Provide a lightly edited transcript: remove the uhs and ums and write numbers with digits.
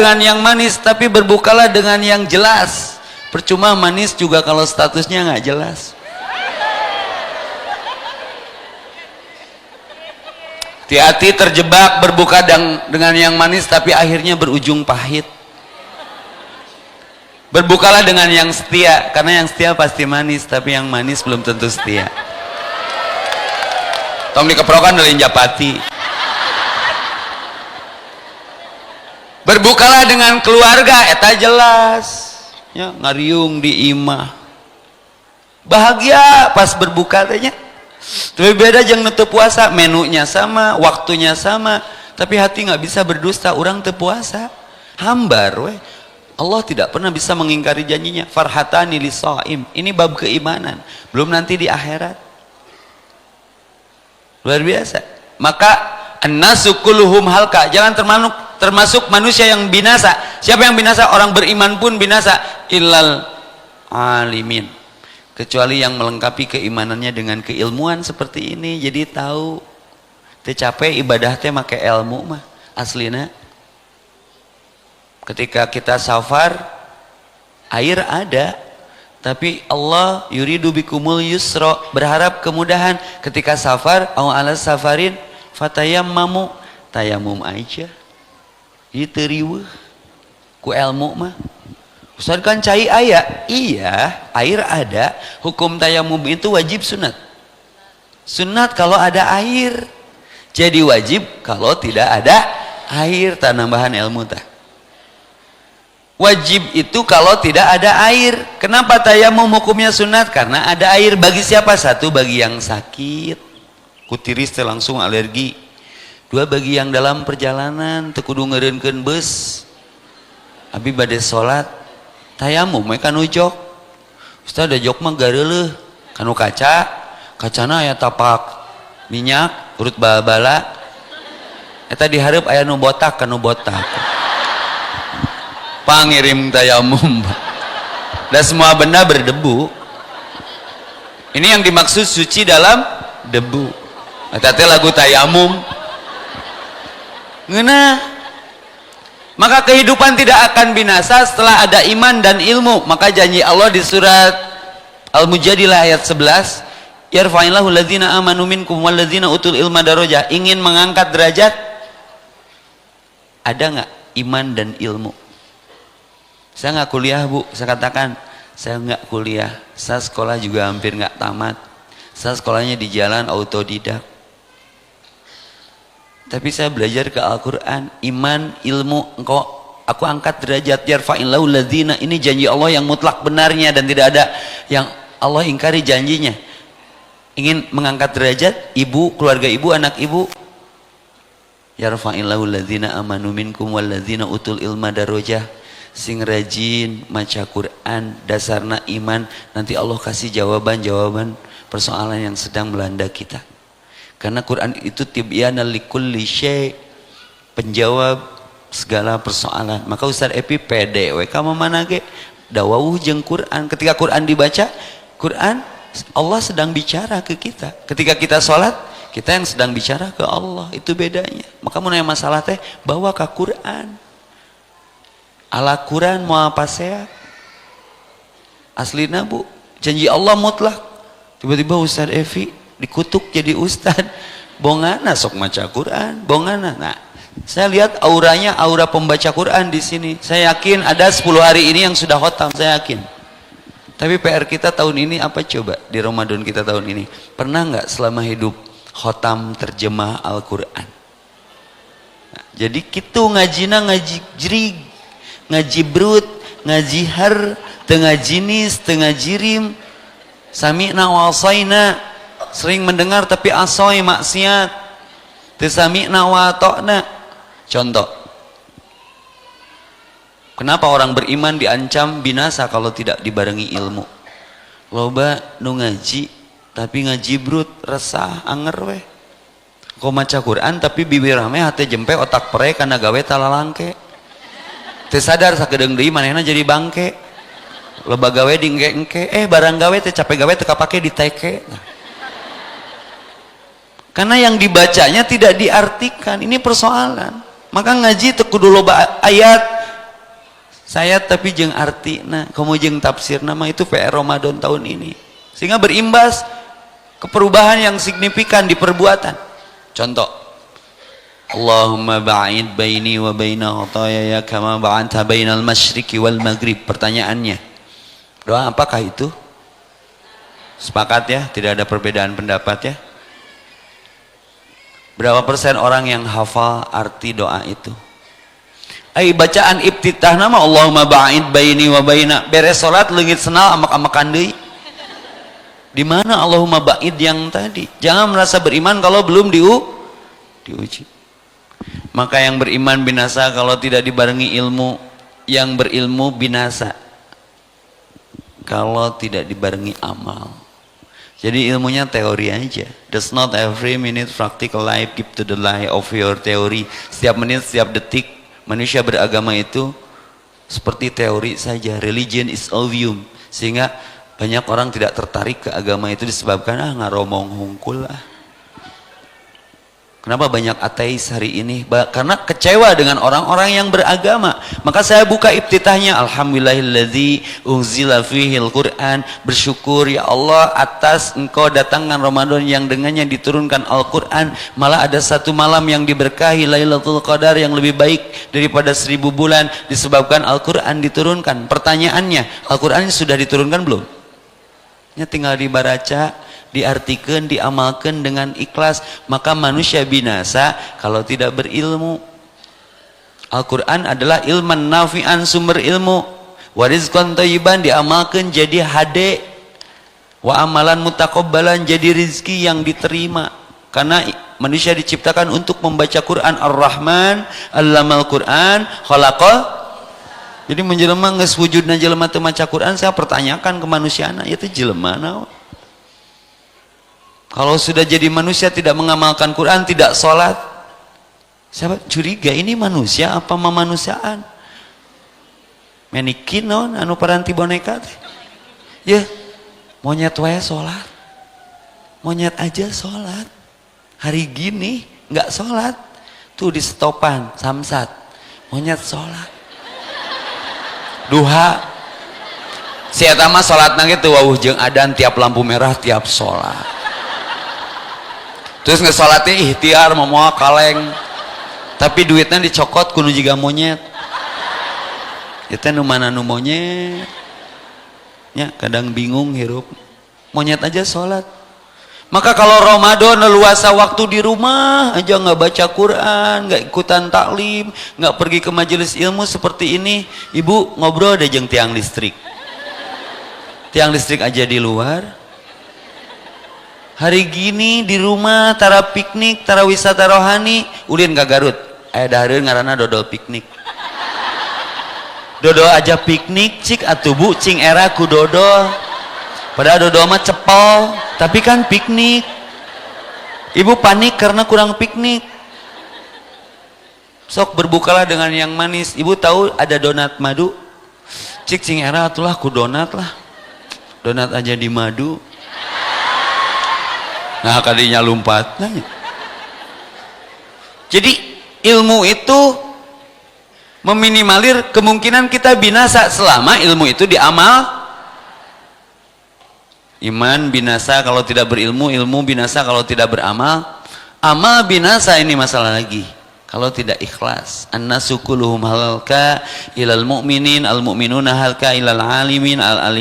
dengan yang manis, tapi berbukalah dengan yang jelas. Percuma manis juga kalau statusnya nggak jelas. Hati-hati terjebak berbuka dengan yang manis tapi akhirnya berujung pahit. Berbukalah dengan yang setia, karena yang setia pasti manis, tapi yang manis belum tentu setia. Tong dikeprokan dari Japati. Berbukalah dengan keluarga, eta jelas ya, ngariung di imah bahagia pas berbuka tanya. Tapi beda jeung nutup puasa, menunya sama, waktunya sama, tapi hati nggak bisa berdusta. Orang teu puasa hambar we. Allah tidak pernah bisa mengingkari janjinya. Farhatani lisaim, ini bab keimanan, belum nanti di akhirat. Luar biasa. Maka an-nasu kulluhum halka, jangan termasuk manusia yang binasa. Siapa yang binasa? Orang beriman pun binasa. Illal alimin, kecuali yang melengkapi keimanannya dengan keilmuan seperti ini. Jadi tahu teu capek ibadah teh make ilmu mah aslina. Ketika kita safar, air ada, tapi Allah yuridu bikumul yusra, berharap kemudahan. Ketika safar, au ala safarin fatayammamu, tayamum aja. Itu riweuh ku ilmu mah. Ustaz kan cai aya, iya air ada. Hukum tayamum itu wajib sunat. Sunat kalau ada air, jadi wajib kalau tidak ada air. Tambahan ilmu tah. Wajib itu kalau tidak ada air. Kenapa tayamum hukumnya sunat? Karena ada air. Bagi siapa? Satu, bagi yang sakit, kutiris langsung alergi. Dua, bagi yang dalam perjalanan teu kudu ngeureunkeun beus, abi bade salat, tayamum we kanu jok. Ustaz da jok mah gareuleuh kanu kacana aya tapak minyak urut bala-bala, eta dihareup aya nu botak kanu botak. Pangirim tayamum. Dan semua benda berdebu. Ini yang dimaksud suci dalam debu. Eta teh lagu tayamum. Ngeunah. Maka kehidupan tidak akan binasa setelah ada iman dan ilmu. Maka janji Allah di surat Al-Mujadilah ayat 11, yarfa'illahu alladzina amanu minkum walladzina utul ilma darajah. Ingin mengangkat derajat, ada nggak iman dan ilmu? Saya nggak kuliah bu, saya katakan saya nggak kuliah, saya sekolah juga hampir nggak tamat, saya sekolahnya di jalan autodidak. Tapi saya belajar ke Al-Quran, iman, ilmu, engkau aku angkat derajat. Yarfa'illahu ladzina, ini janji Allah yang mutlak benarnya dan tidak ada yang Allah ingkari janjinya. Ingin mengangkat derajat ibu, keluarga ibu, anak ibu, yarfa'illahu ladzina amanu minkum walladzina utul ilma darajah. Sing rajin maca Quran, dasarna iman, nanti Allah kasih jawaban-jawaban persoalan yang sedang melanda kita. Karena Quran itu tibyana likulli syai', penjawab segala persoalan. Maka Ustaz Epi pede we ka mana ge dawuh jeung Quran. Ketika Quran dibaca, Quran Allah sedang bicara ke kita. Ketika kita sholat, kita yang sedang bicara ke Allah. Itu bedanya. Maka mun aya masalah teh bawa ka Quran. Ala Quran mau apa sehat? Aslina bu, janji Allah mutlak. Tiba-tiba Ustaz Evi dikutuk jadi ustad. Bongana sok maca Quran, bongana. Nah, saya lihat auranya, aura pembaca Quran di sini. Saya yakin ada 10 hari ini yang sudah khotam, saya yakin. Tapi PR kita tahun ini apa coba di Ramadan kita tahun ini? Pernah nggak selama hidup khotam terjemah Al-Quran? Nah, jadi gitu ngajina ngaji jrig, ngaji brut, ngaji har, tengah jinis, tengah jirim, sami'na wa asaina, sering mendengar tapi asoy maksiat, tesami'na wa ata'na. Contoh, kenapa orang beriman diancam binasa kalau tidak dibarengi ilmu? Loba nu ngaji tapi ngaji brut, resah, anger weh. Kau maca Quran tapi bibir rame, hati jempe, otak pere karena gawe talalangke. Sadar sakedeung deui manehna jadi bangke. Loba gawe dingke-engke, barang gawe teh capek gawe teu kapake diteke. Nah. Karena yang dibacanya tidak diartikan, ini persoalan. Maka ngaji teu kudu loba ayat, saya tapi jeung artina kamu jeung tafsir nama itu PR Ramadan tahun ini, sehingga berimbas ke perubahan yang signifikan di perbuatan. Contoh, Allahumma ba'id baini wa baina khataaya kama ba'adta bainal masyriqi wal maghrib. Pertanyaannya, doa apakah itu? Sepakat ya, tidak ada perbedaan pendapat ya. Berapa persen orang yang hafal arti doa itu? Bacaan iftitah nama Allahumma ba'id baini wa baina, beres salat leungit senal amak-amakan deui. Di mana Allahumma ba'id yang tadi? Jangan merasa beriman kalau belum diuji. Maka yang beriman binasa kalau tidak dibarengi ilmu, yang berilmu binasa kalau tidak dibarengi amal. Jadi ilmunya teori aja. Does not every minute practical life give to the lie of your theory. Setiap menit, setiap detik manusia beragama itu seperti teori saja. Religion is ovium. Sehingga banyak orang tidak tertarik ke agama itu disebabkan ngaromong hungkul lah. Kenapa banyak ateis hari ini? Karena kecewa dengan orang-orang yang beragama. Maka saya buka iftitahnya, alhamdulillahilladzi unzila fihil Qur'an. Bersyukur ya Allah atas engkau datangkan Ramadan yang dengannya diturunkan Al-Quran. Malah ada satu malam yang diberkahi, Lailatul Qadar, yang lebih baik daripada 1000 bulan, disebabkan Al-Quran diturunkan. Pertanyaannya, Al-Quran sudah diturunkan belum? Ya tinggal dibaca, diartikan, diamalkan dengan ikhlas. Maka manusia binasa kalau tidak berilmu. Al-Quran adalah ilman nafi'an, sumber ilmu. Warizqan thayyiban, diamalkan jadi hade. Wa amalan mutakabbalan, jadi rizki yang diterima. Karena manusia diciptakan untuk membaca Quran. Ar-Rahman allamal Quran khalaqal. Jadi menjelema geus wujudna jelema teu maca Quran, saya pertanyakan ke manusiana, ieu teh jelema naon? Kalau sudah jadi manusia tidak mengamalkan Quran, tidak sholat, saya curiga ini manusia apa memanusiaan? Menikin non anu paranti boneka teh. Ya, monyet wae sholat. Monyet aja sholat. Hari gini nggak sholat. Tuh di stopan Samsat. Monyet sholat. Duha. Si eta mah sholatna ge teu wawuh jeung adzan, tiap lampu merah tiap sholat. Terus ngesolatnya ikhtiar memoal kaleng, tapi duitnya dicokot kuno juga monyet. Itu nu mana nu monyet ya, kadang bingung hirup monyet aja sholat. Maka kalau Ramadan leluasa waktu di rumah aja, nggak baca Quran, nggak ikutan taklim, nggak pergi ke majelis ilmu seperti ini, ibu ngobrol deh jeung tiang listrik aja di luar. Hari gini di rumah tara piknik, tara wisata rohani, ulin ka Garut. Aya dahareun ngaranna dodol piknik. Dodol aja piknik cik atuh Bu, cing era ku dodol. Padahal dodol mah cepol, tapi kan piknik. Ibu panik karena kurang piknik. Sok berbukalah dengan yang manis. Ibu tahu ada donat madu? Cik cing era atulah ku donat lah. Donat aja di madu. Nah kadinya lompat. Jadi ilmu itu meminimalir kemungkinan kita binasa selama ilmu itu diamal. Iman binasa kalau tidak berilmu, ilmu binasa kalau tidak beramal. Amal binasa, ini masalah lagi kalau tidak ikhlas. An-nasu kulluhum halka ilal mu'minin, al mu'minuna halka ilal alimin, al alim